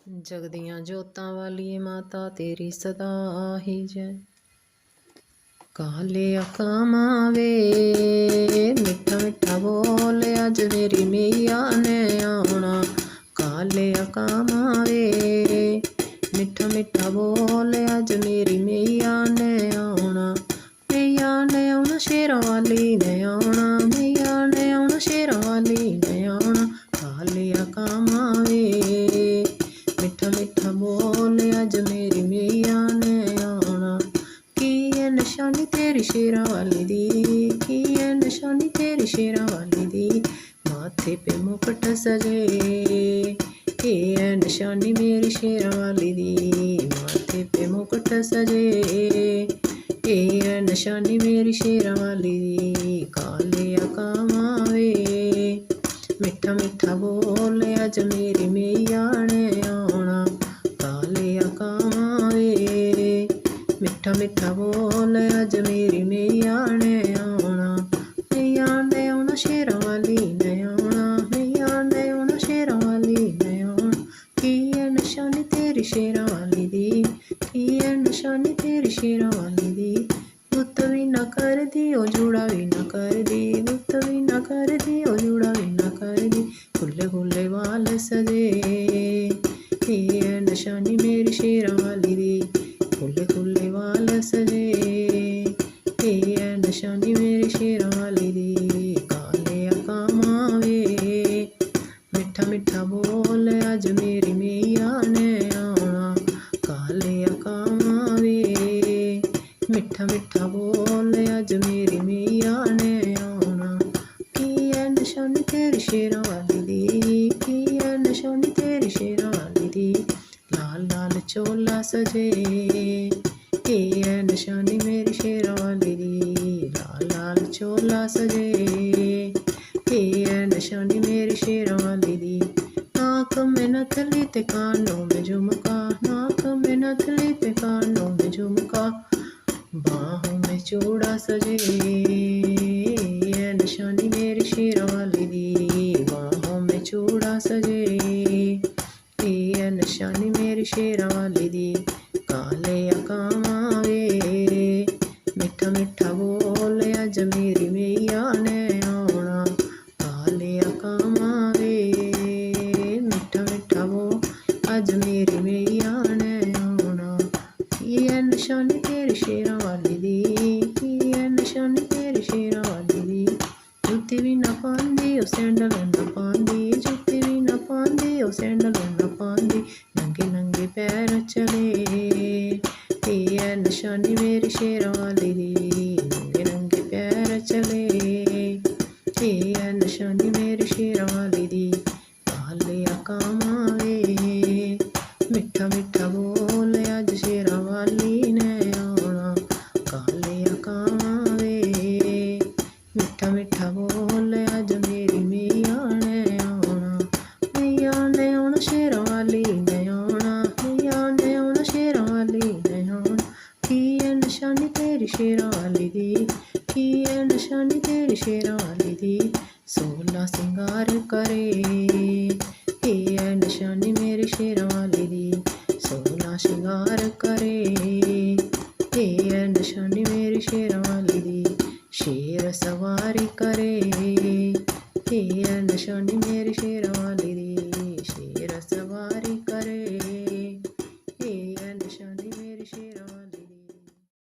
जगदियां जोतां वाली माता तेरी सदा ही जय। काले अकामा वे मिठा मिठा बोल अज मेरी मैया ने आना। काले अकामा वे मिठा मिठा बोल अज मेरी मैया ने आना। मैया ने आना शेरां वाली ने आना। मैया ने आना शेरां वाली ने आना। काले अकामा वे मिठा मिठा बोल अज मेरी मैया ने आना। की है निशानी तेरी शेरां वाली दी। की है निशानी तेरी शेरां वाली दी। माथे पे मुकुट सजे ये है निशानी मेरी शेरां वाली दी। माथे पे मुकुट सजे ये है निशानी मेरी शेरां वाली दी। काले अकामा वे मिठा मिठा बोल अज मेरी मैया ने आना। काले अकामा वे मिठा मिठा बोल अज मेरी मैया ने आना। मैया ने आना शेरां वाली ने आना। मैया ने आना शेरां वाली ने आना। की है निशानी तेरी शेरां वाली दी। की है निशानी तेरी शेरां वाली दी। बुत भी ना कर दी ओ जूड़ा भी ना कर दी। बुत भी ना कर दी ओ जूड़ा भी ना कर दी। खुले खुले वाल सजे ये है निशानी मेरी शेरां वाली दी। खुले खुले वाल सजे ये है निशानी मेरी शेरां वाली दी। काले अकामा वे मिठा मिठा बोल अज मेरी मैया ने आना। काले अकामा वे मिठा मिठा बोल अज मेरी मैया ने आना। की है निशानी तेरी शेरां वाली दी। की है निशानी तेरी शेरां वाली दी। लाल लाल चोला सजे ये है निशानी मेरी शेरां वाली दी। लाल लाल चोला सजे ये है निशानी मेरी शेरां वाली दी। नाक में नथली ते कानों में झुमका। नाक में नथली ते कानों में झुमका। बाहों में चूड़ा सजे ये है निशानी मेरी शेरां वाली दी। बाहों में चूड़ा सजे ये है निशानी मेरी शेरां वाली दी। काले अकामा वे मिठा मिठा बोल अज मेरी मैया ने आना। काले अकामा वे मिठा मिठा बोल अज मेरी मैया ने आना। की है निशानी तेरी शेरां वाली दी। की है निशानी तेरी शेरां वाली दी। जुत्ती भी ना पांदी ओ सैंडल ना पांदी। जुत्ती भी ना पांदी ओ सैंडल ना पांदी। नंगे नंगे पैर चले ये है निशानी मेरी शेरां वाली दी। नंगे नंगे पैर चले ये है निशानी मेरी शेरां वाली दी। काले अकामा वे मिठा मिठा बोल अज शेरां वाली ने आना। काले अकामा वे मिठा मिठा बोल अज मेरी मैया ने आना। मैया ने आना शेरां वाली ने आना। मैया ने आना शेरां वाली ने आना। की है निशानी तेरी शेरां वाली दी। की है निशानी तेरी शेरां वाली दी। सोला सिंगार करे ये है निशानी मेरी शेरां वाली दी। सोला सिंगार करे ये है निशानी मेरी शेरां वाली दी। शेर सवारी करे ये है निशानी मेरी शेरां वाली दी। शेर सवारी करे ये है निशानी मेरी शेरां